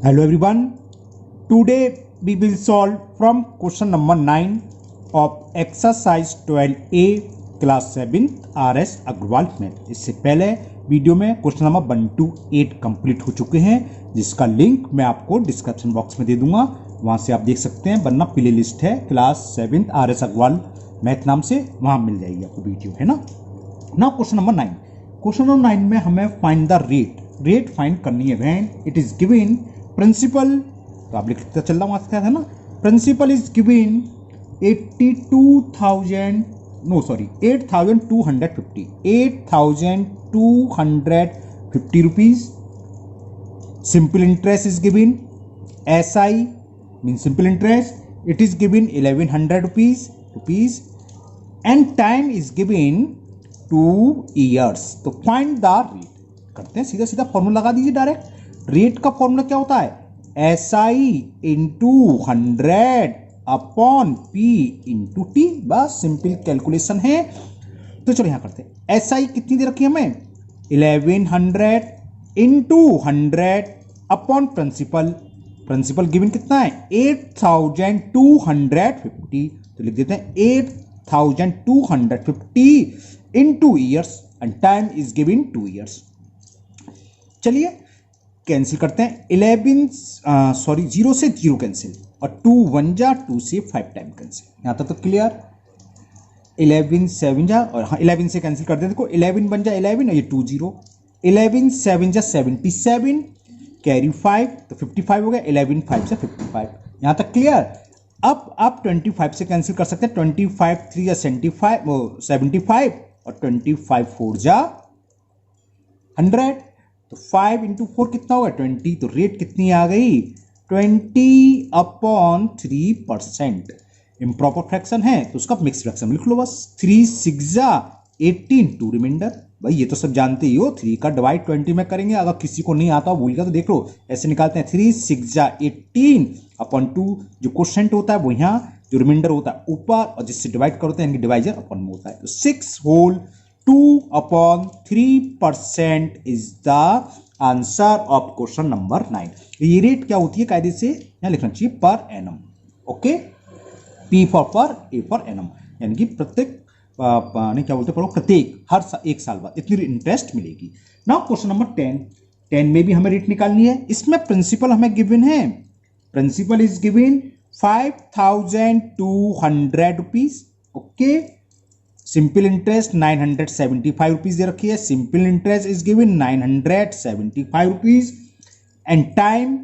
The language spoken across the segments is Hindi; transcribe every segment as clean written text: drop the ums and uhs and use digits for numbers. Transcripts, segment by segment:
Hello everyone. Today we will solve from question number 9 of exercise 12A class 7th RS Agarwal math. इससे पहले वीडियो में क्वेश्चन नंबर 1 to 8 कंप्लीट हो चुके हैं, जिसका लिंक मैं आपको डिस्क्रिप्शन बॉक्स में दे दूंगा, वहां से आप देख सकते हैं। वरना प्ले लिस्ट है class 7th RS Agarwal math नाम से, वहां मिल जाएगी आपको वीडियो, है ना। Question number 9। क्वेश्चन नंबर 9 में हमें फाइंड द रेट फाइंड करनी है when it is given principal, तो आप लिखते चल रहा हूँ है ना। Principal is given 8,250 rupees. Simple interest is given, SI mean simple interest, it is given 1100 rupees and time is given 2 years। तो फाइंड द रेट करते हैं, सीधा सीधा फॉर्मूला लगा दीजिए डायरेक्ट। रेट का फॉर्मूला क्या होता है? SI into 100 upon P into T। बस सिंपल कैलकुलेशन है। तो चलो यहां करते हैं। SI कितनी दे रखी है हमें? 1100 इंटू 100 अपॉन प्रिंसिपल गिवन कितना है? 8,250। तो लिख देते हैं 8,250 into years and time is given 2 years। चलिए कैंसिल करते हैं। 0 से 0 कैंसिल और 2 1 जा 2 से 5 टाइम कैंसिल। यहां तक तो क्लियर। 11 7 जा और हाँ 11 से कैंसिल कर देते। देखो 11 बन जा 11 और ये 2 0। 11 7 जा 77 कैरी 5 तो 55 हो गया। 11 5 से 55। यहां तक क्लियर। अब आप 25 से कैंसिल कर सकते हैं। 25 3 जा 75 और 25 4 जा 100। तो 5 इंटू 4 कितना होगा? 20। तो रेट कितनी आ गई? 20/3%। इम्प्रॉपर फ्रैक्शन है तो उसका मिक्स फ्रैक्शन लिख लो बस। 3 6 जा 18 2 रिमाइंडर। भाई ये तो सब जानते ही हो, 3 का डिवाइड 20 में करेंगे। अगर किसी को नहीं आता भूल गया तो देख लो, ऐसे निकालते हैं। 3 6 जा 18 अपॉन 2। जो क्वोशेंट होता है वो यहाँ, जो रिमाइंडर होता है ऊपर, और जिससे डिवाइड करते हैं डिवाइजर अपन में होता है। तो 6 whole 2/3% is the answer of question number 9। ये रेट क्या होती है? कायदे से यहां लिखना चाहिए per annum. Okay, P for पर, A फॉर एनम, यानी कि प्रत्येक क्या बोलते हैं, प्रत्येक हर एक साल बाद इतनी इंटरेस्ट मिलेगी। नाउ क्वेश्चन नंबर 10 में भी हमें रेट निकालनी है। इसमें प्रिंसिपल हमें गिवन है। Principal is given 5,200 rupees. Okay, simple interest 975 rupees दे रखी है। Simple interest is given 975 rupees and time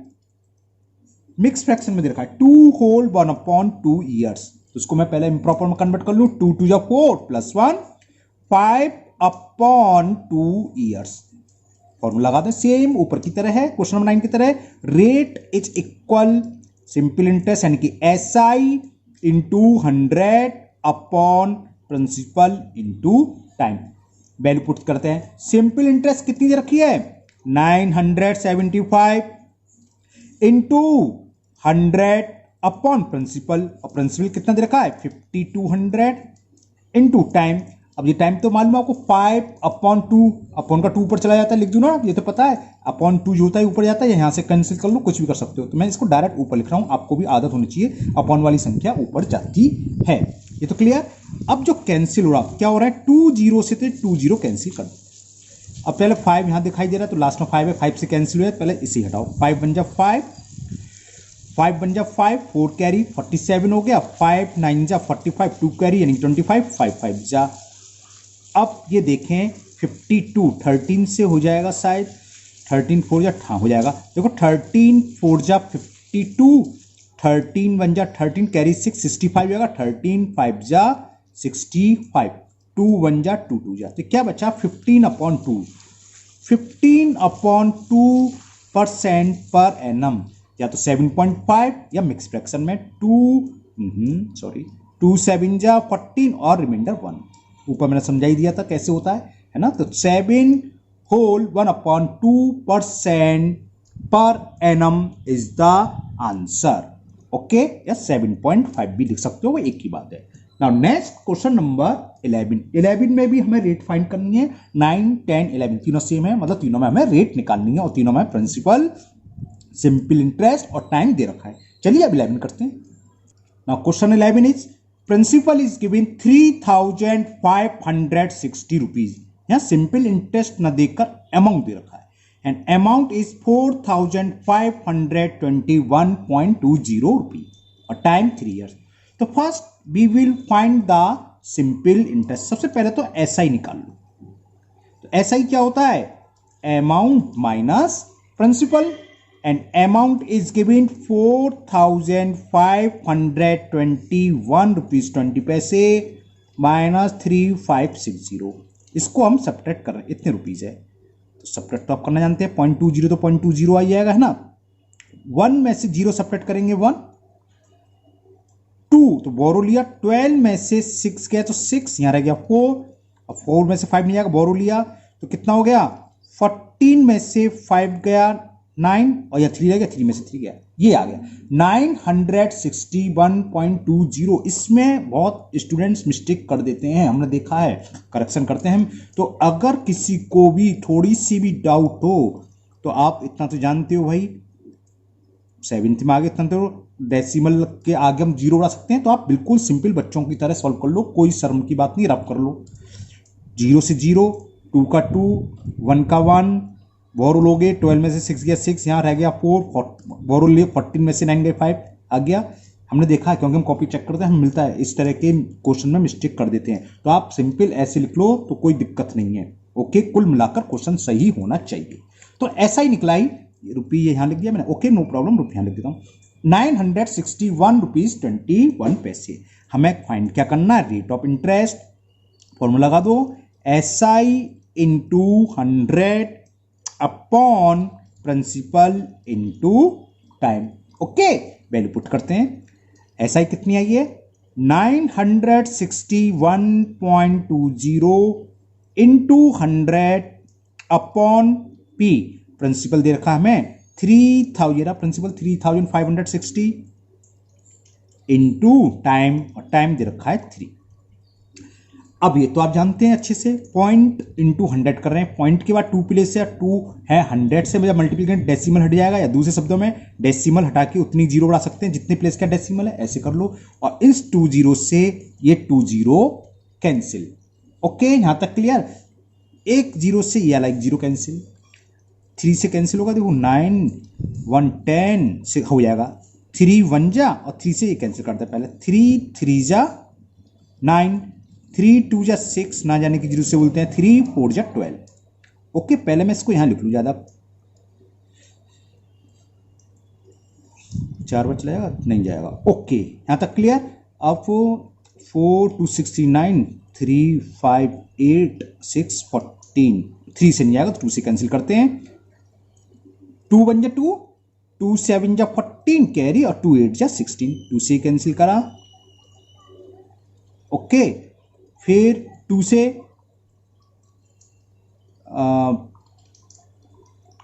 mix fraction में दे रखा है 2 होल 1/2 years। तो उसको मैं पहले इम्प्रॉपर में कन्वर्ट कर लूं। 2 2 जा 4 + 1 5/2 years। फॉर्मूला लगा दें सेम ऊपर की तरह है, क्वेश्चन नंबर 9 की तरह। Rate is equal simple interest यानी कि SI into 100 upon principal into time. Value put करते हैं। सिंपल इंटरेस्ट कितनी दे रखी है? 975 इंटू 100 अपॉन प्रिंसिपल, और प्रिंसिपल कितना दे रखा है? 5200 इंटू टाइम। अब ये टाइम तो मालूम है आपको, 5/2। अपॉन का 2 ऊपर चला जाता है, लिख दू ना, ये तो पता है। अपॉन 2 जो होता है ऊपर जाता है, यहां से कैंसिल कर लो, कुछ भी कर सकते हो। तो मैं इसको डायरेक्ट ऊपर लिख रहा हूं, आपको भी आदत होनी चाहिए, अपॉन वाली संख्या ऊपर जाती है। ये तो क्लियर। अब जो कैंसिल हो रहा क्या हो रहा है? 2 0 से 2 0 कैंसिल कर दो। अब पहले 5 यहां दिखाई दे रहा है तो लास्ट में 5 है, 5 से कैंसिल हुआ है, पहले इसे हटाओ। 5 बन जा 5 4 कैरी 47 हो गया। 5 9 जा 45 2 कैरी यानी 25 5 5 जा। अब ये देखें 52 13 से हो जाएगा शायद। 13 4 जा हाँ हो जाएगा। देखो 13 4 जा 52, 13 1 जा 13 कैरी 6 65 जाएगा। 13 5 जा 65, 2 1 जा 2 2 जा। तो क्या बचा? 15/2। 15/2% पर एनम, या तो 7.5 या मिक्स फ्रैक्शन में 2 7 जा 14 और रिमाइंडर 1। ऊपर मैंने समझाई दिया था कैसे होता है ना। तो 7 whole 1/2% per annum is the answer. Okay, या 7.5 भी लिख सकते हो, वो एक ही बात है। नाउ नेक्स्ट क्वेश्चन नंबर 11 में भी हमें रेट फाइंड करनी है। 9 10 11 तीनों सेम है, मतलब तीनों में हमें रेट निकालनी है और तीनों में प्रिंसिपल सिंपल इंटरेस्ट और टाइम दे रखा है। चलिए अब 11 करते हैं। Now question 11 is principal is given 3560 rupees. यहां सिंपल इंटरेस्ट न देकर अमाउंट दे रखा है एंड अमाउंट इज 4521.20 रुपीज और टाइम 3 ईयर्स। तो first we will find the simple interest. सबसे पहले तो एसआई निकाल लो। तो एसआई क्या होता है? Amount minus principal and amount is given 4521 rupees 20 पैसे माइनस 3560। इसको हम सब्ट्रैक्ट कर रहे हैं, इतने रुपीज है तो सब्ट्रैक्ट तो आप करना जानते हैं। 0.20 तो 0.20 आ जाएगा, है ना। 1 में से 0 सब्ट्रैक्ट करेंगे 1, 2 तो बोरो लिया, 12 में से 6 गया तो 6, यहां रह गया 4, अब 4 में से 5 नहीं आएगा, बोरो लिया तो कितना हो गया? 14 में से 5 गया 9 और यह 3 रह गया, 3 में से 3 गया, ये आ गया 961.20। इसमें बहुत स्टूडेंट्स मिस्टेक कर देते हैं, हमने देखा है, करेक्शन करते हैं हम। तो अगर किसी को भी थोड़ी सी भी डाउट हो तो आप इतना तो जानते हो भाई, 7th में आगे इतना तो डेसिमल के आगे हम 0 बढ़ा सकते हैं। तो आप बिल्कुल सिंपल बच्चों की तरह सॉल्व कर लो, कोई शर्म की बात नहीं, रब कर लो। 0 से 0, 2 का 2, 1 का 1, बोरो लोगे, 12 में से 6 गया 6, यहाँ रह गया 4, बोरो लिए 14 में से 9 गए 5 आ गया। हमने देखा है क्योंकि हम कॉपी चेक करते हैं, हमें मिलता है। इस तरह के क्वेश्चन में मिस्टेक कर देते हैं, तो आप सिंपल ऐसे लिख लो तो कोई दिक्कत नहीं है। ओके, कुल मिलाकर क्वेश्चन सही होना चाहिए। तो ऐसा ही निकला ही, रुपये यहाँ लिख दिया मैंने, ओके नो प्रॉब्लम, रुपया लिख देता हूँ। 961 रुपीज 21 पैसे। हमें फाइंड क्या करना है? Rate of interest. फॉर्मूला लगा दो, SI into 100 upon principal into time. Okay, value put करते हैं। SI कितनी आई है? 961.20 इंटू 100 अपॉन P। प्रिंसिपल दे रखा हमें 3000, प्रिंसिपल 3560 इंटू टाइम, और टाइम दे रखा है 3। अब ये तो आप जानते हैं अच्छे से, पॉइंट इंटू 100 कर रहे हैं, पॉइंट के बाद 2 प्लेस से 2 है 100 से जब मल्टीप्लाई करें डेसिमल हट जाएगा, या दूसरे शब्दों में डेसिमल हटा के उतनी 0 बढ़ा सकते हैं जितने प्लेस का डेसिमल है, ऐसे कर लो। और इस 2 0 से ये 2 0 कैंसिल। ओके, यहां तक क्लियर? एक 0 से ये अलग 0 कैंसिल, 3 से कैंसिल होगा, देखो 9 1 10 से हो जाएगा, 3 1 जा और 3 से ये कैंसिल करते हैं पहले, 3 3 जा 9, 3 2 जा 6, ना जाने की 0 से बोलते हैं, 3 4 जा 12। ओके, पहले मैं इसको यहां लिख लूं, ज्यादा 4 बच जाएगा, नहीं जाएगा। ओके, यहां तक क्लियर? अब 4 2 69 3 5 8 6 14, 3 से नहीं आएगा तो 2 से कैंसिल करते हैं, 2 1 जा 2, 2 7 जा 14 कैरी और 2 8 जा 16, 2 से कैंसिल करा। ओके, फिर 2 से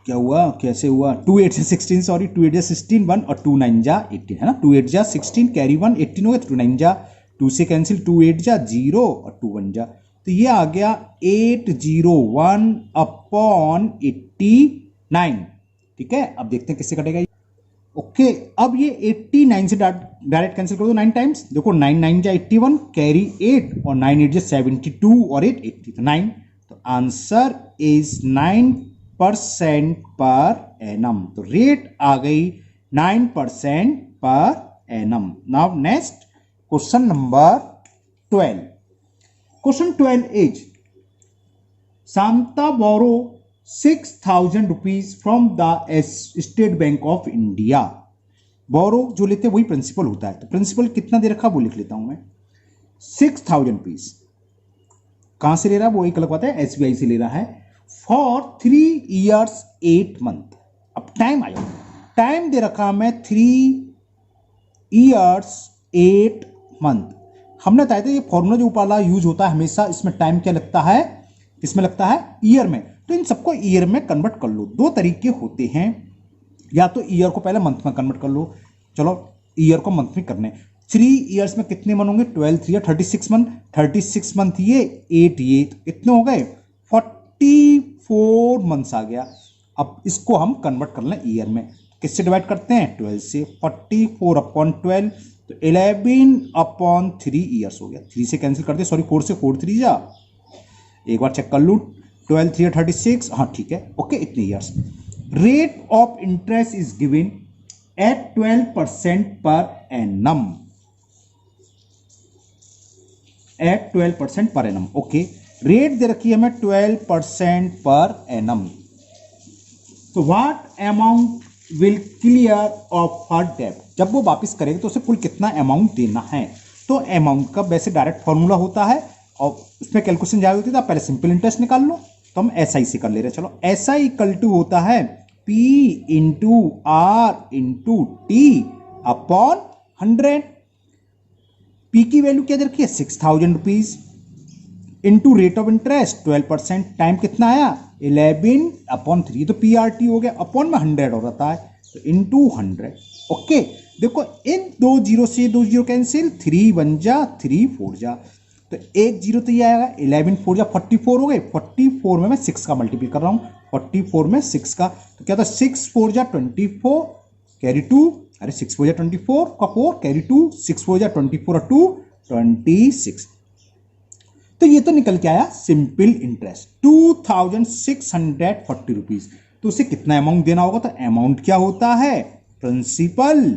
क्या हुआ, कैसे हुआ, 2 8 जा 16, सॉरी 2 8 जा 16 1 और 2 9 जा 18, है ना। 2 8 जा 16 कैरी 1 18 हो गया, 2 9 जा 2 से कैंसिल, 2 8 जा 0 और 2 1 जा, तो ये आ गया 801 अपॉन 89। ठीक है, अब देखते हैं किससे कटेगा। ओके, अब ये 89 से डायरेक्ट कैंसिल कर दो 9 टाइम्स, देखो 9 9 जा 81 कैरी 8 और 9 8 जा 72 और 8 80, तो 9, तो आंसर इज 9% पर एनम। तो रेट आ गई 9% per annum. Now next question number 12। Question 12 is Shanta borrow 6,000 rupees from the State Bank of India. Borrow जो लेते हैं वही प्रिंसिपल होता है, तो प्रिंसिपल कितना दे रखा वो लिख लेता हूं मैं, 6,000 रुपीज। कहां से ले रहा है वो एक अलग बात है, SBI से ले रहा है, फॉर 3 years 8 month। अब टाइम आया, टाइम दे रखा मैं 3 years 8 month। हमने बताया था ये फॉर्मूला जो ऊपर यूज होता है हमेशा, इसमें टाइम क्या लगता है, इसमें लगता है ईयर में, तो इन सबको ईयर में कन्वर्ट कर लो। 2 तरीके होते हैं, या तो ईयर को पहले मंथ में कन्वर्ट कर लो, चलो ईयर को मंथ में करने। 3 years में कितने मंथ होंगे, 12 3 36 मंथ, 36 मंथ ये 8 ये, तो कितने हो गए 44 मंथ्स आ गया। अब इसको हम कन्वर्ट कर लें ईयर में, किससे डिवाइड करते हैं 12 से, 44/12 तो 11/3 ईयर्स हो गया। 3 से कैंसिल कर दे, सॉरी 4 से 4 3 जा, एक बार चेक कर लूँ, 12 3 36, हाँ ठीक है ओके, इतने years. Rate of interest is given at 12% per annum, eight 12% per annum, okay. Rate दे रखी है हमें 12% पर एनम। तो what amount will clear of her डेब्ट, जब वो वापस करेगा तो उसे कुल कितना अमाउंट देना है। तो अमाउंट का वैसे डायरेक्ट फॉर्मूला होता है और उसमें कैलकुलेशन ज्यादा होती है, तो आप पहले सिंपल इंटरेस्ट निकाल लो। तो हम एसआई से कर ले रहे हैं, चलो एसआई इक्वल टू होता है P into R into T upon 100। P की वैल्यू क्या दे रखी है 6000 rupees, into rate of interest 12%, time कितना आया 11/3, तो पी आर टी हो गया, अपॉन में 100 हो रहा है, तो इंटू 100। ओके, देखो इन दो जीरो से दो जीरो कैंसिल, 3 1 जा 3 4 जा, तो एक जीरो तो ये आएगा, 11 4 जा 44 हो गए, 44 में मैं 6 का मल्टीपल कर रहा हूँ, 44 में 6 का, तो क्या था 6 4 जा 24 कैरी 2, अरे 6 4 जा 24 का 4 कैरी 2, 6 4 जा 24 और 2 26, तो ये तो निकल के आया सिंपल इंटरेस्ट 2640 रुपीज। तो उसे कितना अमाउंट देना होगा, तो अमाउंट क्या होता है principal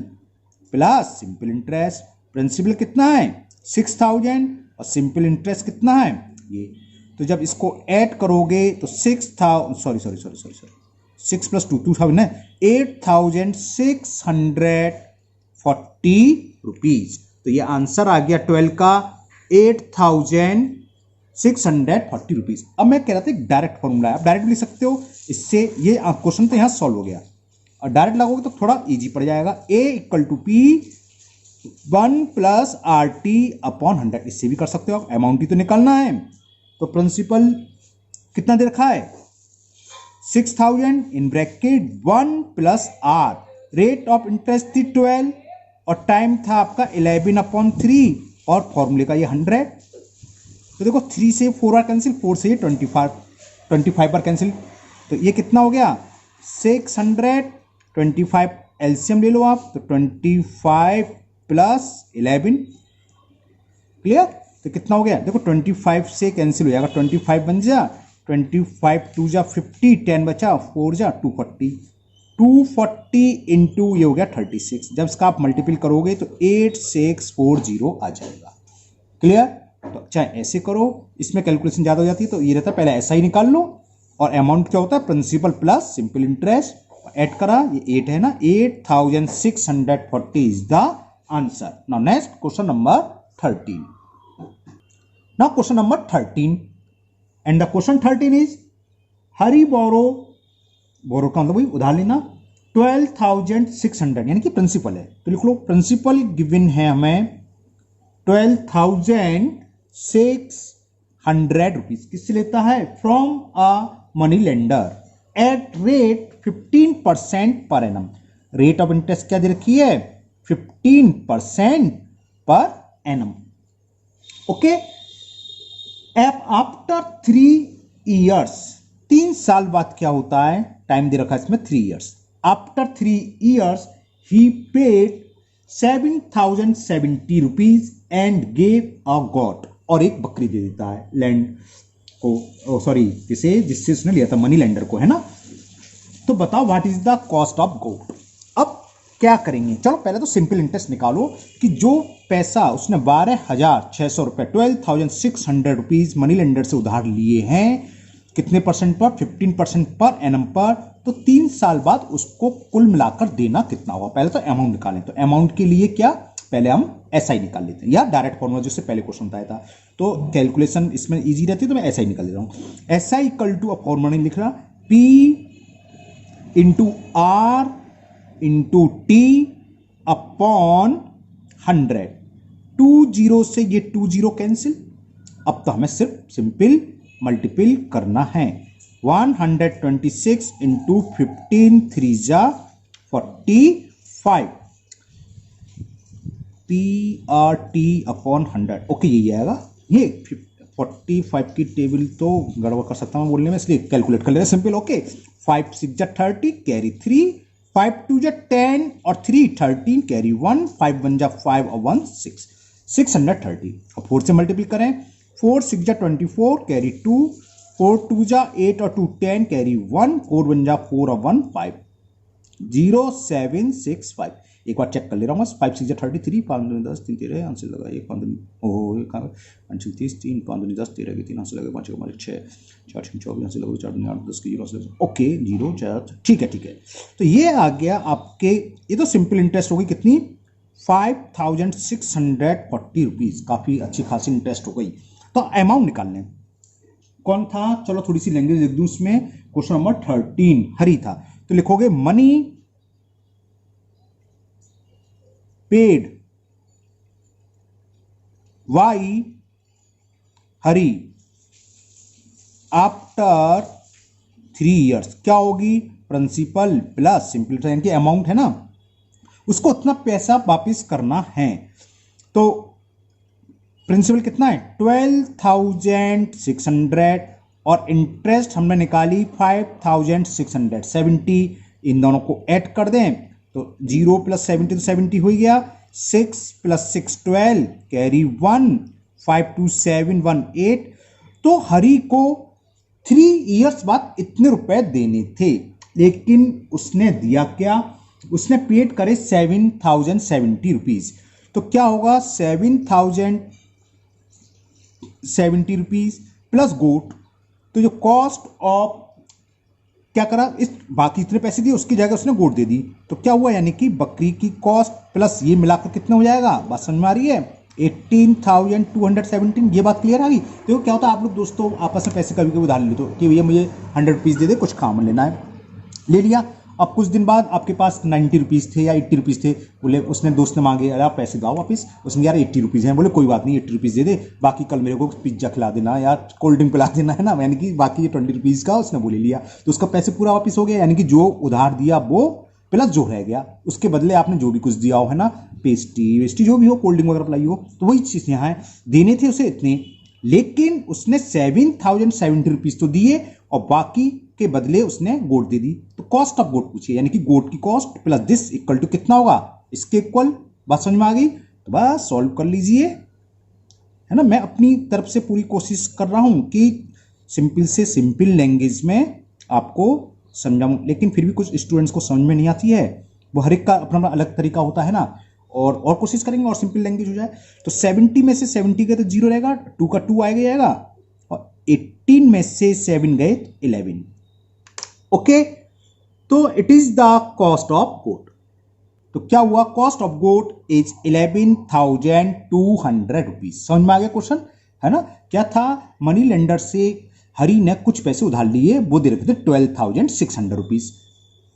plus simple interest. Principal कितना है 6000 और सिंपल इंटरेस्ट कितना है ये, तो जब इसको ऐड करोगे तो 6000 सॉरी 6 + 2 2000 है, 8640 रुपीज। तो ये आंसर आ गया 12 का 8640 रुपीज। अब मैं कह रहा था डायरेक्ट फॉर्मूला है, आप डायरेक्ट लिख सकते हो, इससे ये क्वेश्चन तो यहां सॉल्व हो गया, और डायरेक्ट लगोगे तो थोड़ा इजी पड़ जाएगा। A = P 1 + RT अपॉन 100, इससे भी कर सकते हो आप, अमाउंट ही तो निकालना है। तो प्रिंसिपल कितना दे रखा है 6000 in bracket 1 + R, rate of interest थी 12 और टाइम था आपका 11/3 और फॉर्मूले का ये 100। तो देखो 3 से 4 बार कैंसिल, 4 से 25 बार कैंसिल, तो ये कितना हो गया 625, एलसीएम ले लो आप, तो 25 + 11 क्लियर, तो कितना हो गया देखो 25 से कैंसिल हो जाएगा, 25 बन जा 25 2 जा 50, 10 बचा 4 जा 240 इंटू ये हो गया 36, जब इसका आप मल्टीपल करोगे तो 8640 आ जाएगा। क्लियर, तो चाहे ऐसे करो, इसमें कैलकुलेशन ज्यादा हो जाती है, तो ये रहता है पहले ऐसा ही निकाल लो, और अमाउंट क्या होता है principal plus simple interest, add करा ये 8 है ना, 8640 is the answer. Now next question number 13। Now question number 13 and the question 13 is Hari borrow का मतलब वही उधार लेना 12,600 यानी कि प्रिंसिपल है, तो लिख लो प्रिंसिपल गिवन है हमें 12,600 रुपीज, किससे लेता है from a money lender at rate 15% per annum. Rate of interest क्या दे रखी है 15% per annum. Okay, after 3 years, 3 साल बाद क्या होता है, टाइम दे रखा है इसमें 3 years, after 3 years he paid 7,070 rupees and gave a got, और एक बकरी दे देता है लैंड को, सॉरी जिससे उसने लिया था मनी लेंडर को, है ना। तो बताओ what is the cost of goat. अब क्या करेंगे, चलो पहले तो सिंपल इंटरेस्ट निकालो कि जो पैसा उसने 12,600 रुपए 12,600 रुपीज मनी लेंडर से उधार लिए हैं, कितने परसेंट पर 15% पर एनम पर, तो 3 साल बाद उसको कुल मिलाकर देना कितना होगा। पहले तो अमाउंट निकालें, तो अमाउंट के लिए क्या पहले हम एसआई निकाल लेते हैं, या डायरेक्ट फॉर्मूला जिससे पहले क्वेश्चन बताया था, तो कैलकुलेशन इसमें इजी रहती है, तो मैं एसआई निकाल दे रहा हूं। एसआई इक्वल टू अब फॉर्मूला नहीं लिख रहा, P into R into T upon 100, 2 0 से ये 2 0 कैंसिल, अब तो हमें सिर्फ सिंपल मल्टीपल करना है, 126 इंटू 15 3 जा 45, P R T upon 100, okay यही आएगा। ये 45 की टेबल तो गड़बड़ कर सकता हूँ बोलने में, इसलिए कैलकुलेट कर लेते सिंपल। ओके 5 6 जा 30 कैरी 3 5 2 जा 10 और 3 13 कैरी 1, 5 1 जा 5 और 1 6, 630। अब 4 से मल्टीप्लाई करें, 4 6 जा 24 कैरी 2, 4 2 जा 8 और 2 10 कैरी 1, 4 1 जा 4 और 1 5, 0765। एक बार चेक कर ले रहा हूँ, 5 6 जा 33, 5 2 10 3 13 आंसर लगा, 1 5 ओहो ये कहाँ 5 30 3 5 2 10 13 के 3 आंसर लगा, 5 1 6 4 6 24 आंसर लगा, 4 8 10 की 0 आंसर लगा। ओके 0 4, ठीक है। तो ये आ गया आपके, ये तो सिंपल इंटरेस्ट हो गई कितनी, 5640 रुपीज़, काफ़ी अच्छी खासी इंटरेस्ट हो गई। तो अमाउंट निकालने कौन था, चलो थोड़ी सी लैंग्वेज लिख दूँ इसमें। क्वेश्चन नंबर 13 हरी था, तो लिखोगे मनी पेड वाई हरी आफ्टर 3 इयर्स, क्या होगी, प्रिंसिपल प्लस सिंपल यानी कि अमाउंट है ना, उसको उतना पैसा वापिस करना है। तो प्रिंसिपल कितना है 12,600 और इंटरेस्ट हमने निकाली 5,670। इन दोनों को ऐड कर दें तो 0 + 70 तो 70 हो गया, 6 + 6 12 कैरी 1, 5 2 7 1 8। तो हरी को 3 इयर्स बाद इतने रुपए देने थे, लेकिन उसने दिया क्या, उसने पेड करे 7,070 रुपीज। तो क्या होगा 7,070 रुपीज प्लस गोट, तो जो कॉस्ट ऑफ क्या करा, इस बाकी इतने पैसे दिए उसकी जगह उसने गोट दे दी, तो क्या हुआ, यानी कि बकरी की कॉस्ट प्लस ये मिलाकर कितना हो जाएगा, बात समझ में आ रही है, 18,217। ये बात क्लियर आ गई। तो क्या होता है, आप लोग दोस्तों आपस में पैसे कभी कभी उधार लेते हो कि भैया मुझे 100 रुपीज़ दे दे, कुछ काम लेना है, ले लिया। अब कुछ दिन बाद आपके पास 90 रुपीज़ थे या 80 रुपीज़ थे, बोले उसने दोस्त ने मांगे, अरे आप पैसे दो वापस, उसने यार 80 रुपीज़ हैं, बोले कोई बात नहीं 80 रुपीज़ दे दे, बाकी कल मेरे को पिज्जा खिला देना या कोल्ड ड्रिंक पिला देना है ना, यानी कि बाकी ये 20 रुपीज़ का उसने बोले लिया, तो उसका पैसे पूरा वापस हो गया, यानी कि जो उधार दिया वो प्लस जो रह गया, उसके बदले आपने जो भी कुछ दिया हो है ना, पेस्ट्री वेस्ट्री जो भी हो, कोल्ड ड्रिंक वगैरह पिलाई हो, तो वही चीज़ यहाँ है, देने थे उसे इतने, लेकिन उसने 7,070 रुपीज़ तो दिए और बाकी के बदले उसने गोट दे दी। तो कॉस्ट ऑफ गोट पूछिए, यानी कि गोट की cost plus this equal to कितना होगा, इसके इक्वल, बात समझ में आ गई। तो बस सॉल्व कर लीजिए, है ना। मैं अपनी तरफ से पूरी कोशिश कर रहा हूं कि सिंपल से सिंपल लैंग्वेज में आपको समझाऊं, लेकिन फिर भी कुछ स्टूडेंट्स को समझ में नहीं आती है, वो हर एक का अपना अलग तरीका होता है ना, और कोशिश करेंगे और सिंपल लैंग्वेज हो जाए। तो 70 में से 70 गए तो 0 रहेगा, 2 का 2 आएगा, और 18 में से 7 गए तो 11। ओके, तो it is the cost of goat. तो क्या हुआ, cost of goat is 11,200 rupees. समझ में आ गया क्वेश्चन, है ना। क्या था, मनी लेंडर से हरी ने कुछ पैसे उधार लिए, वो दे रखे थे 12,600 रुपीज।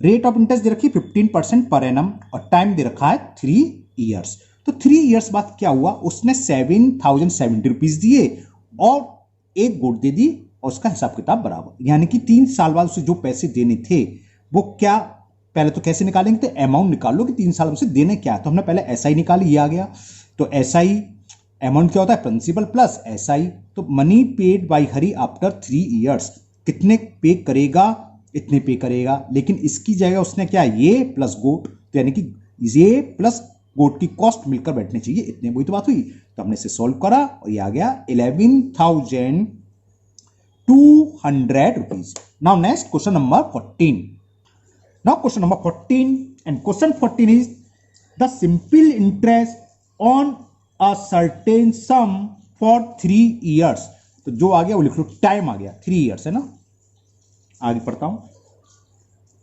रेट ऑफ इंटरेस्ट दे रखी 15% पर एनम, और टाइम दे रखा है 3 इयर्स। तो 3 इयर्स बाद क्या हुआ, उसने 7,070 रुपीज दिए और एक गोट दे दी, और उसका हिसाब किताब बराबर, यानी कि 3 साल बाद उसे जो पैसे देने थे वो क्या, पहले तो कैसे निकालेंगे, तो अमाउंट निकाल लो कि 3 साल उसे देने क्या है। तो हमने पहले एसआई निकाली, ये आ गया। तो एसआई अमाउंट क्या होता है, प्रिंसिपल प्लस एसआई। तो money paid by Hari after 3 years, कितने पे करेगा, इतने पे करेगा, लेकिन इसकी जगह उसने क्या, ये प्लस गोट, तो यानी कि ये प्लस गोट की कॉस्ट मिलकर बैठने चाहिए इतने, वही तो बात हुई। तो हमने इसे सॉल्व करा और ये आ गया 11,200 rupees. Now next question number 14। Now question number 14, and question 14 is the simple interest on a certain some for 3 years. तो जो आ गया वो लिख लो, टाइम आ गया 3 इयर्स, है ना। आगे पढ़ता हूं,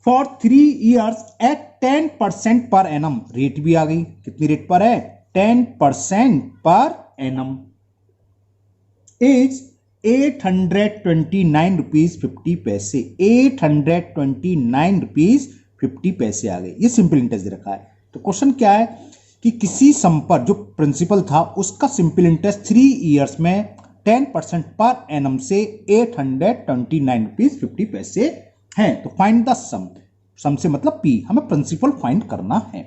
for 3 years eight 10% per annum, rate भी आ गई, कितनी रेट पर है, 10% पर एनम, इज 829 रुपीज 50 पैसे। 829 रुपीज 50 पैसे आ गए, ये सिंपल इंटरेस्ट दे रखा है। तो क्वेश्चन क्या है कि किसी सम पर जो प्रिंसिपल था उसका सिंपल इंटरेस्ट 3 इयर्स में 10% पर एनम से 829 रुपीज 50 पैसे हैं। तो फाइंड द सम, सम से मतलब पी, हमें प्रिंसिपल फाइंड करना है।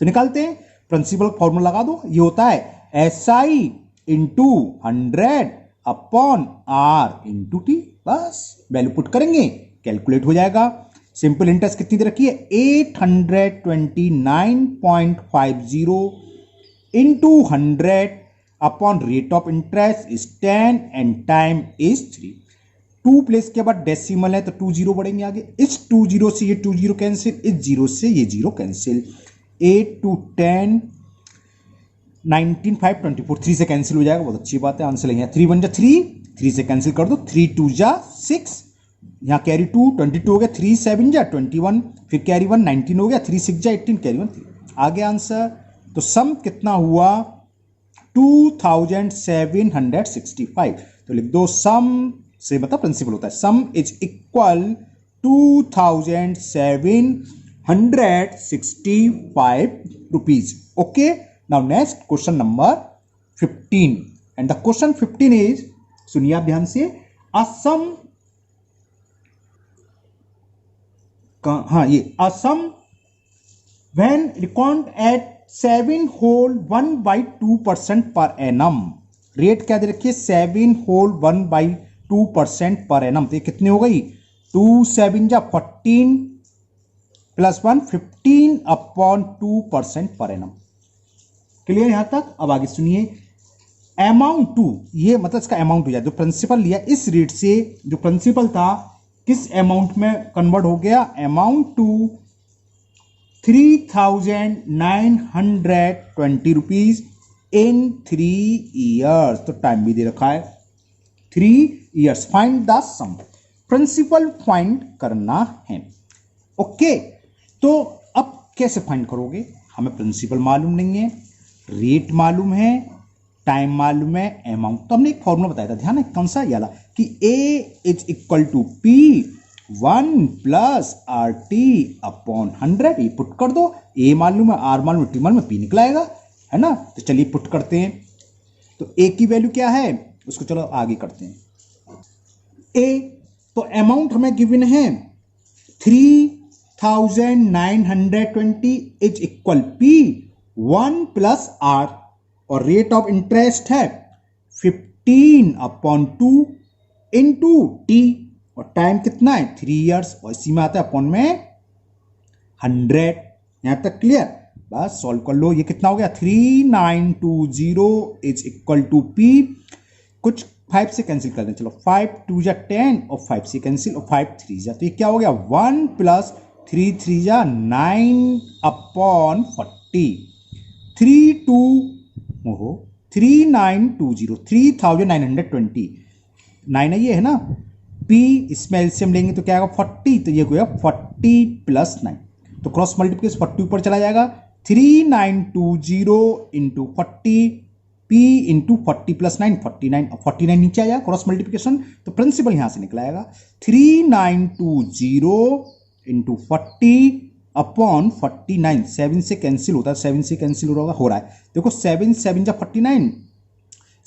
तो निकालते हैं, प्रिंसिपल फॉर्मूला लगा दो, ये होता है SI into 100 upon R into T, बस वैल्यू पुट करेंगे, कैलकुलेट हो जाएगा। सिंपल इंटरेस्ट कितनी दे रखी है 829.50 into 100 upon rate of interest is 10 and time is 3। 2 place के बाद डेसिमल है तो 2 जीरो बढ़ेंगे आगे, इस 2 जीरो से ये 2 जीरो कैंसिल, इस जीरो से ये जीरो कैंसिल, 8 to 10 19 5 24 3 से कैंसिल हो जाएगा, बहुत अच्छी बात है। आंसर लेंगे 3 1 जा 3 से कैंसिल कर दो, 3 2 जा 6, यहाँ कैरी 2 22 हो गया, 3 7 जा 21, फिर कैरी 1 19 हो गया, 3 6 जा 18, कैरी 1 3। आगे आंसर तो सम कितना हुआ 2765। तो लिख दो सम से मतलब प्रिंसिपल होता है, sum is equal 2765 rupees. Okay, now next question number 15 and the question 15 is, सुनिए आप ध्यान से, अ सम, हाँ ये a sum when record at 7 whole 1/2% per annum, rate क्या दे रखी है 7 होल 1/2% पर एनम, तो ये कितनी हो गई 2 7 जा 14 plus 1 15 upon 2% per annum. Clear यहां तक? अब आगे सुनिए, अमाउंट टू, ये मतलब इसका अमाउंट हो जाए, जो प्रिंसिपल लिया इस रेट से जो प्रिंसिपल था किस अमाउंट में कन्वर्ट हो गया, amount to 3920 rupees in 3 years. तो टाइम भी दे रखा है 3 years. Find the sum, principal फाइंड करना है। ओके, तो अब कैसे फाइंड करोगे, हमें प्रिंसिपल मालूम नहीं है, रेट मालूम है, टाइम मालूम है, अमाउंट। तो हमने एक फॉर्मूला बताया था, ध्यान है कौन सा, ये वाला, कि A is equal to P 1 plus RT upon 100। ये पुट कर दो, A मालूम है, R मालूम है, T मालूम है, P निकलाएगा, है ना। तो चलिए पुट करते हैं। तो A की वैल्यू क्या है, उसको चलो आगे करते हैं। A तो अमाउंट हमें गिवन है 3920 is equal P 1 plus R, और रेट ऑफ इंटरेस्ट है 15 अपॉन 2 इंटू टी, और टाइम कितना है 3 ईयर्स, और इसी में आता है अपॉन में 100। यहां तक क्लियर? बस सॉल्व कर लो। ये कितना हो गया 3920 इज इक्वल टू पी, कुछ 5 से कैंसिल कर दें, चलो 5 2 जा 10 और 5 से कैंसिल, और 5 3 जा, तो ये क्या हो गया 1 प्लस 3 3 जा 9 अपॉन 40, 3920 3920 9 ये है ना, P इसमें एलसीएम लेंगे तो क्या आएगा 40, तो ये होगा 40 प्लस 9, तो क्रॉस मल्टीप्लिकेशन 40 ऊपर चला जाएगा, 3920 इंटू 40 P इंटू 40 प्लस 9 49, और 49 नीचे आ जाएगा क्रॉस मल्टीप्लिकेशन, तो प्रिंसिपल यहां से निकला आएगा 3920 इंटू 40 अपॉन 49, 7 से कैंसिल होता है, 7 से कैंसिल हो रहा है, देखो 7 7 जा 49,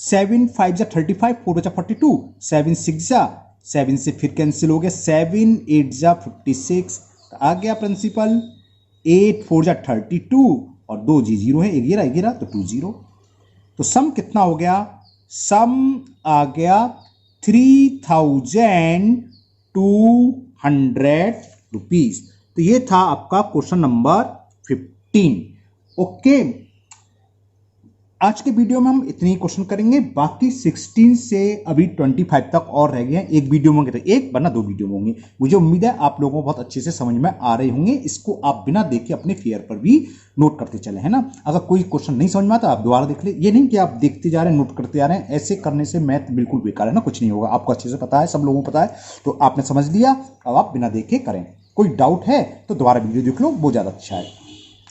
7 5 जा 35, 4 बचा 42, 7 6 जा 7 से फिर कैंसिल हो गया, 7 8 जा 56, तो आ गया प्रिंसिपल 8 4 जा 32, और 2 जी 0 है, एक गिरा तो 2 0, तो सम कितना हो गया, सम आ गया 3200 रुपीज। तो ये था आपका क्वेश्चन नंबर 15। ओके, आज के वीडियो में हम इतने ही क्वेश्चन करेंगे, बाकी 16 से अभी 25 तक और रह गए हैं, एक वीडियो में होंगे, एक वरना 2 वीडियो में होंगे। मुझे उम्मीद है आप लोगों को बहुत अच्छे से समझ में आ रहे होंगे, इसको आप बिना देखे अपने फेयर पर भी नोट करते चले, है ना। अगर कोई क्वेश्चन नहीं समझ में आता आप दोबारा देख ले, ये नहीं कि आप देखते जा रहे हैं नोट करते जा रहे हैं, ऐसे करने से मैथ बिल्कुल बेकार है ना, कुछ नहीं होगा। आपको अच्छे से पता है, सब लोगों को पता है, तो आपने समझ लिया, अब आप बिना देखे करें। कोई डाउट है तो दोबारा वीडियो देख लो, वो ज़्यादा अच्छा है।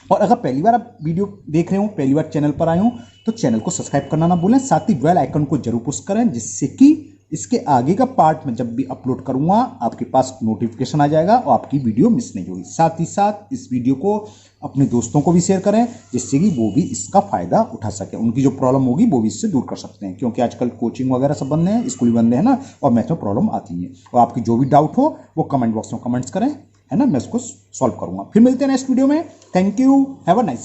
और अगर पहली बार आप वीडियो देख रहे हो, पहली बार चैनल पर आए हो, तो चैनल को सब्सक्राइब करना ना भूलें, साथ ही बेल आइकन को जरूर पुश करें, जिससे कि इसके आगे का पार्ट में जब भी अपलोड करूंगा आपके पास नोटिफिकेशन आ जाएगा और आपकी वीडियो मिस नहीं होगी। साथ ही साथ इस वीडियो को अपने दोस्तों को भी शेयर करें, जिससे कि वो भी इसका फायदा उठा सके, उनकी जो प्रॉब्लम होगी वो भी इससे दूर कर सकते हैं, क्योंकि आजकल कोचिंग वगैरह सब बंद है, स्कूल बंद है ना, और मैथ में प्रॉब्लम आती है। और आपकी जो भी डाउट हो वो कमेंट बॉक्स में कमेंट्स करें, है ना, मैं उसको सॉल्व करूंगा। फिर मिलते हैं नेक्स्ट वीडियो में। Thank you, have a nice.